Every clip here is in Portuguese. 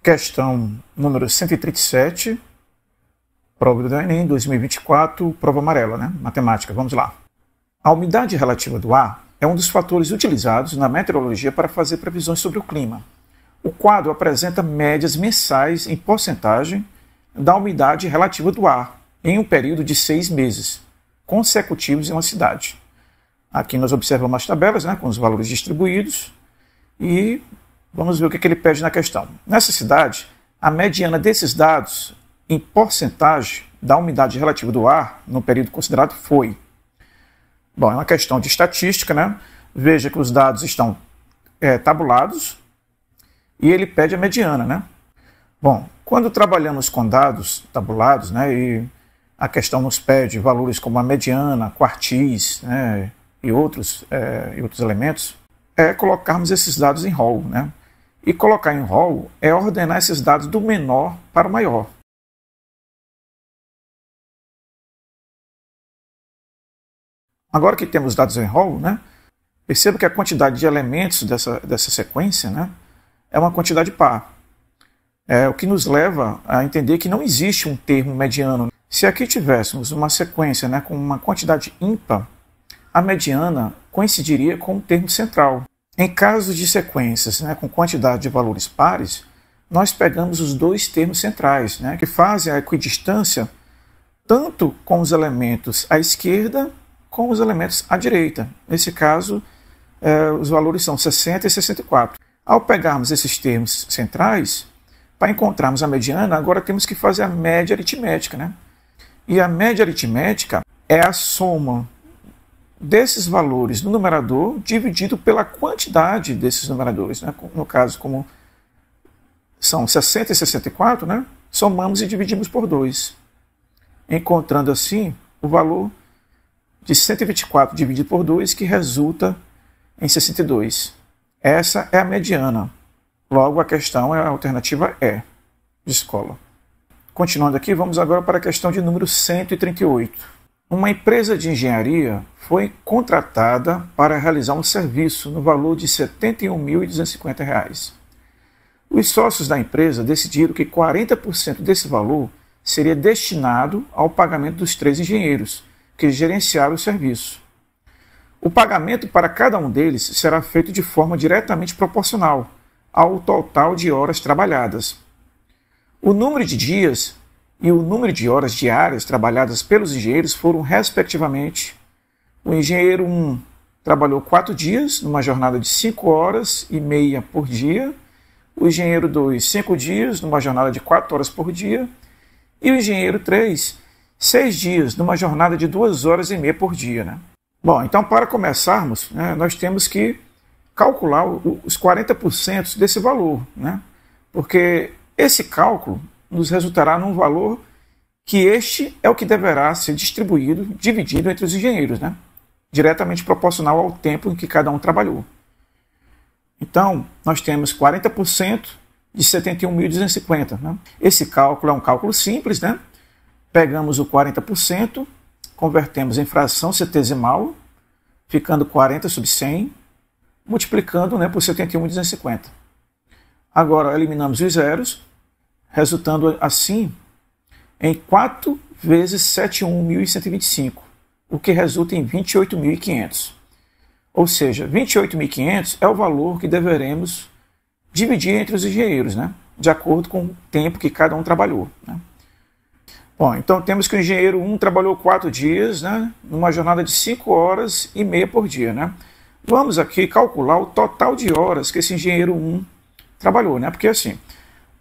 Questão número 137, prova do Enem 2024, prova amarela, né? Matemática, vamos lá. A umidade relativa do ar é um dos fatores utilizados na meteorologia para fazer previsões sobre o clima. O quadro apresenta médias mensais em porcentagem da umidade relativa do ar em um período de 6 meses, consecutivos em uma cidade. Aqui nós observamos as tabelas, né, com os valores distribuídos e vamos ver o que ele pede na questão. Nessa cidade, a mediana desses dados em porcentagem da umidade relativa do ar no período considerado foi. Bom, é uma questão de estatística, né? Veja que os dados estão tabulados e ele pede a mediana, né? Bom, quando trabalhamos com dados tabulados, né, e a questão nos pede valores como a mediana, quartis, né, e outros elementos, é colocarmos esses dados em rol, né? E colocar em rol é ordenar esses dados do menor para o maior. Agora que temos dados em rol, né, perceba que a quantidade de elementos dessa sequência, né, é uma quantidade par. É o que nos leva a entender que não existe um termo mediano. Se aqui tivéssemos uma sequência, né, com uma quantidade ímpar, a mediana coincidiria com o termo central. Em casos de sequências, né, com quantidade de valores pares, nós pegamos os dois termos centrais, né, que fazem a equidistância tanto com os elementos à esquerda como os elementos à direita. Nesse caso, os valores são 60 e 64. Ao pegarmos esses termos centrais, para encontrarmos a mediana, agora temos que fazer a média aritmética, né? E a média aritmética é a soma desses valores no numerador dividido pela quantidade desses numeradores, né? No caso, como são 60 e 64, né? Somamos e dividimos por 2, encontrando assim o valor de 124 dividido por 2, que resulta em 62. Essa é a mediana. Logo, a questão é a alternativa E, de escola. Continuando aqui, vamos agora para a questão de número 138. Uma empresa de engenharia foi contratada para realizar um serviço no valor de R$ 71.250. Os sócios da empresa decidiram que 40% desse valor seria destinado ao pagamento dos 3 engenheiros que gerenciaram o serviço. O pagamento para cada um deles será feito de forma diretamente proporcional ao total de horas trabalhadas. O número de dias e o número de horas diárias trabalhadas pelos engenheiros foram, respectivamente, o engenheiro 1 trabalhou 4 dias, numa jornada de 5 horas e meia por dia, o engenheiro 2, 5 dias, numa jornada de 4 horas por dia, e o engenheiro 3, 6 dias, numa jornada de 2 horas e meia por dia, né? Bom, então para começarmos, né, nós temos que calcular os 40% desse valor, né? Porque esse cálculo nos resultará num valor que este é o que deverá ser distribuído, dividido entre os engenheiros, né? Diretamente proporcional ao tempo em que cada um trabalhou. Então, nós temos 40% de 71.250, né? Esse cálculo é um cálculo simples, né? Pegamos o 40%, convertemos em fração centesimal, ficando 40 sobre 100, multiplicando, né, por 71.250. Agora eliminamos os zeros, resultando assim em 4 vezes 71.125, o que resulta em 28.500. Ou seja, 28.500 é o valor que deveremos dividir entre os engenheiros, né, de acordo com o tempo que cada um trabalhou, né. Bom, então temos que o engenheiro 1 trabalhou 4 dias, né, numa jornada de 5 horas e meia por dia, né. Vamos aqui calcular o total de horas que esse engenheiro 1 trabalhou, né, porque assim,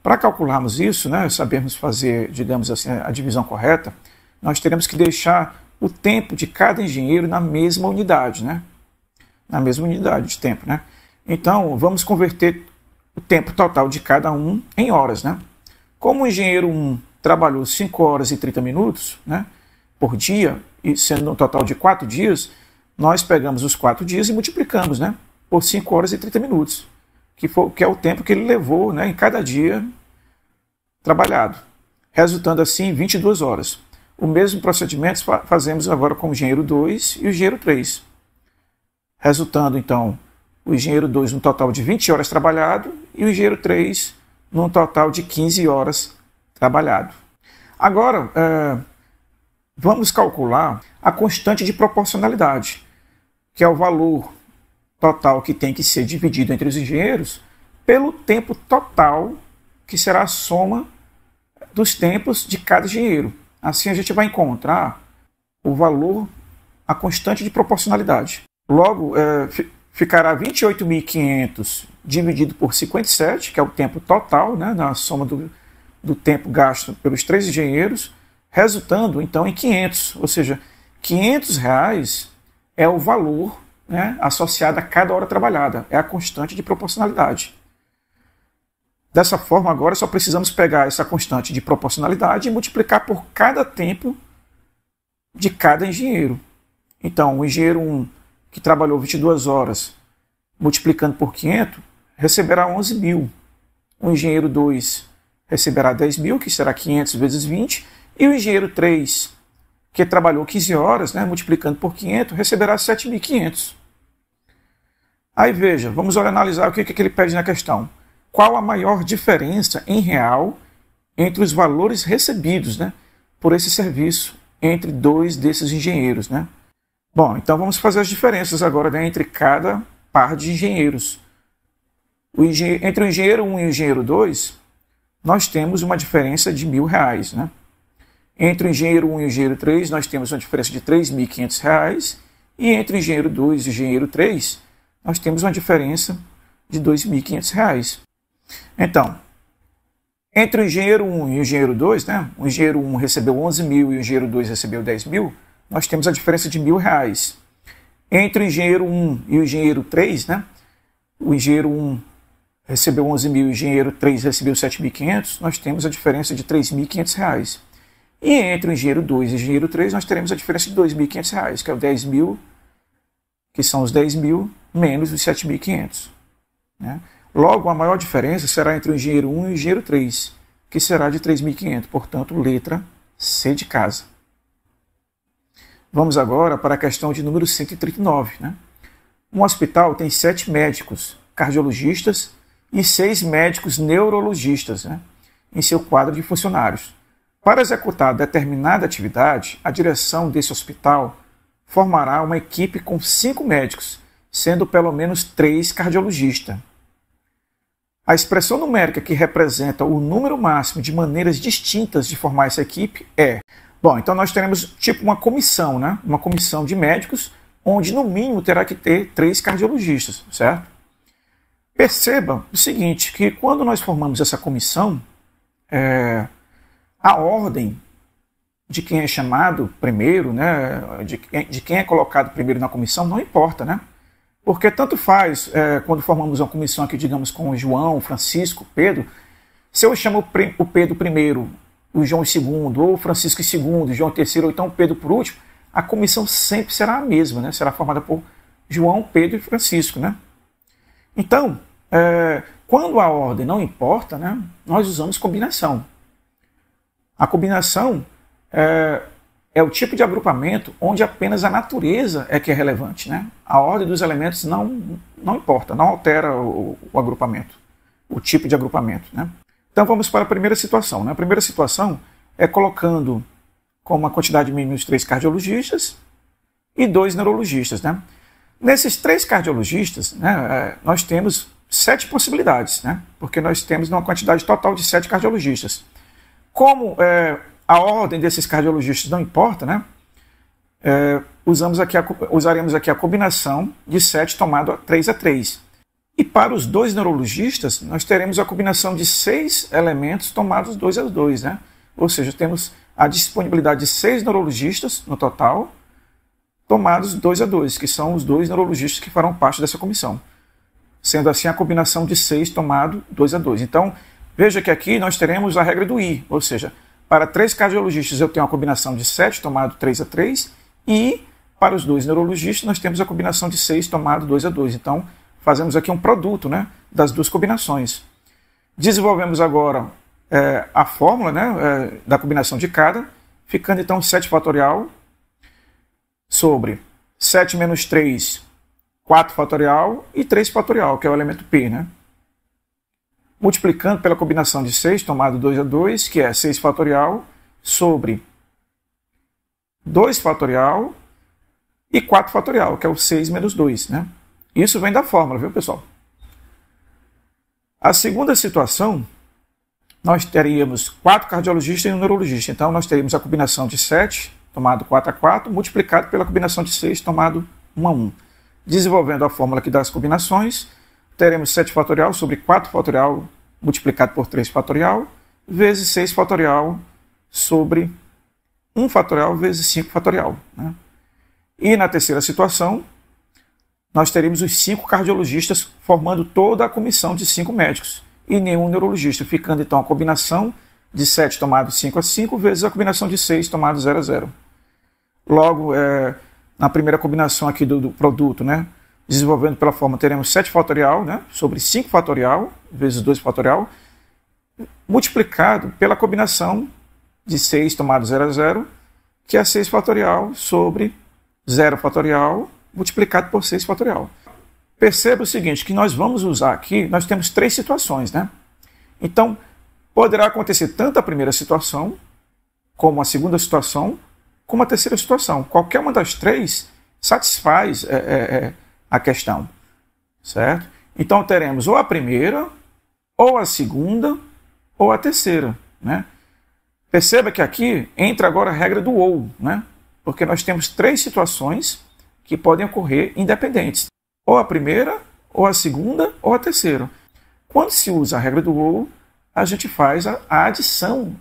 para calcularmos isso, né, sabermos fazer, digamos assim, a divisão correta, nós teremos que deixar o tempo de cada engenheiro na mesma unidade, né, na mesma unidade de tempo, né. Então, vamos converter o tempo total de cada um em horas, né. Como o engenheiro 1 trabalhou 5 horas e 30 minutos, né, por dia, e sendo um total de 4 dias, nós pegamos os 4 dias e multiplicamos, né, por 5 horas e 30 minutos, que é o tempo que ele levou, né, em cada dia trabalhado, resultando assim em 22 horas. O mesmo procedimento fazemos agora com o engenheiro 2 e o engenheiro 3, resultando então o engenheiro 2 no total de 20 horas trabalhado e o engenheiro 3 num total de 15 horas trabalhado. Agora, vamos calcular a constante de proporcionalidade, que é o valor total que tem que ser dividido entre os engenheiros pelo tempo total, que será a soma dos tempos de cada engenheiro. Assim a gente vai encontrar o valor, a constante de proporcionalidade. Logo, ficará 28.500 dividido por 57, que é o tempo total, né, na soma do tempo gasto pelos 3 engenheiros, resultando então em 500, ou seja, R$500 é o valor, né, associado a cada hora trabalhada, é a constante de proporcionalidade. Dessa forma, agora só precisamos pegar essa constante de proporcionalidade e multiplicar por cada tempo de cada engenheiro. Então, o engenheiro 1, que trabalhou 22 horas, multiplicando por 500, receberá 11.000. O engenheiro 2 receberá 10.000, que será 500 vezes 20, e o engenheiro 3, que trabalhou 15 horas, né, multiplicando por 500, receberá 7.500. Aí veja, vamos analisar o que ele pede na questão. Qual a maior diferença em real entre os valores recebidos, né, por esse serviço entre 2 desses engenheiros, né? Bom, então vamos fazer as diferenças agora, né, entre cada par de engenheiros. Entre o engenheiro 1 e o engenheiro 2, nós temos uma diferença de R$1.000, né? Entre o engenheiro 1 e o engenheiro 3, nós temos uma diferença de R$3.500, e entre o engenheiro 2 e o engenheiro 3, nós temos uma diferença de R$2.500. Então, entre o engenheiro 1 e o engenheiro 2, né, o engenheiro 1 recebeu 11.000 e o engenheiro 2 recebeu 10.000, nós temos a diferença de R$1.000. Entre o engenheiro 1 e o engenheiro 3, né, o engenheiro 1 recebeu 11.000 e o engenheiro 3 recebeu 7.500, nós temos a diferença de R$3.500. E entre o engenheiro 2 e o engenheiro 3, nós teremos a diferença de R$2.500, que é o 10.000, que são os 10.000 menos os 7.500. Né? Logo, a maior diferença será entre o engenheiro 1 e o engenheiro 3, que será de 3.500, portanto, letra C de casa. Vamos agora para a questão de número 139. Né? Um hospital tem 7 médicos cardiologistas e 6 médicos neurologistas, né, em seu quadro de funcionários. Para executar determinada atividade, a direção desse hospital formará uma equipe com 5 médicos, sendo pelo menos 3 cardiologistas. A expressão numérica que representa o número máximo de maneiras distintas de formar essa equipe é... Bom, então nós teremos tipo uma comissão, né? Uma comissão de médicos, onde no mínimo terá que ter 3 cardiologistas, certo? Perceba o seguinte, que quando nós formamos essa comissão, a ordem de quem é chamado primeiro, né, de quem é colocado primeiro na comissão, não importa, né? Porque tanto faz, quando formamos uma comissão aqui, digamos, com o João, Francisco, Pedro, se eu chamo o Pedro primeiro, o João segundo, ou o Francisco segundo, o João terceiro, ou então o Pedro por último, a comissão sempre será a mesma, né? Será formada por João, Pedro e Francisco, né? Então, quando a ordem não importa, né, nós usamos combinação. A combinação é o tipo de agrupamento onde apenas a natureza é que é relevante, né? A ordem dos elementos não importa, não altera o agrupamento, o tipo de agrupamento, né? Então vamos para a primeira situação. Né? A primeira situação é colocando como uma quantidade mínima os 3 cardiologistas e 2 neurologistas. Né? Nesses 3 cardiologistas, né, nós temos 7 possibilidades, né? Porque nós temos uma quantidade total de 7 cardiologistas. Como a ordem desses cardiologistas não importa, né? Usaremos aqui a combinação de 7 tomado a 3. E para os 2 neurologistas, nós teremos a combinação de 6 elementos tomados 2. Né? Ou seja, temos a disponibilidade de 6 neurologistas no total, tomados 2, que são os 2 neurologistas que farão parte dessa comissão. Sendo assim a combinação de 6 tomado 2. Então, veja que aqui nós teremos a regra do I, ou seja, para 3 cardiologistas eu tenho a combinação de 7 tomado 3, e para os 2 neurologistas nós temos a combinação de 6 tomado 2. Então, fazemos aqui um produto, né, das 2 combinações. Desenvolvemos agora a fórmula, né, da combinação de cada, ficando então 7 fatorial sobre 7 menos 3, 4 fatorial e 3 fatorial, que é o elemento P. Né? multiplicando pela combinação de 6 tomado 2 a 2, que é 6 fatorial, sobre 2 fatorial e 4 fatorial, que é o 6 menos 2. Né? Isso vem da fórmula, viu, pessoal? A segunda situação, nós teríamos 4 cardiologistas e um neurologista. Então, nós teríamos a combinação de 7, tomado 4 a 4, multiplicado pela combinação de 6, tomado 1 a 1. Desenvolvendo a fórmula aqui das combinações, teremos 7 fatorial sobre 4 fatorial multiplicado por 3 fatorial, vezes 6 fatorial sobre 1 fatorial vezes 5 fatorial. Né? E na terceira situação, nós teríamos os 5 cardiologistas formando toda a comissão de 5 médicos e nenhum neurologista, ficando então a combinação de 7 tomado 5 a 5 vezes a combinação de 6 tomado 0 a 0. Logo, na primeira combinação aqui do produto, né, desenvolvendo pela forma, teremos 7 fatorial, né, sobre 5 fatorial vezes 2 fatorial, multiplicado pela combinação de 6 tomado 0 a 0, que é 6 fatorial sobre 0 fatorial multiplicado por 6 fatorial. Perceba o seguinte, que nós vamos usar aqui, nós temos 3 situações, né? Então, poderá acontecer tanto a primeira situação, como a segunda situação, como a terceira situação. Qualquer uma das 3 satisfaz a questão, certo? Então, teremos ou a primeira, ou a segunda, ou a terceira, né? Perceba que aqui entra agora a regra do ou, né? Porque nós temos 3 situações que podem ocorrer independentes. Ou a primeira, ou a segunda, ou a terceira. Quando se usa a regra do ou, a gente faz a adição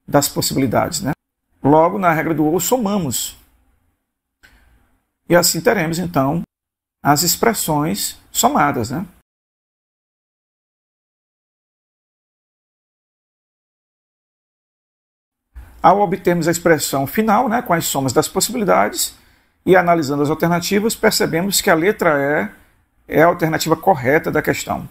das possibilidades. Né? Logo, na regra do ou, somamos. E assim teremos, então, as expressões somadas. Né? Ao obtermos a expressão final, né, com as somas das possibilidades, e analisando as alternativas, percebemos que a letra E é a alternativa correta da questão.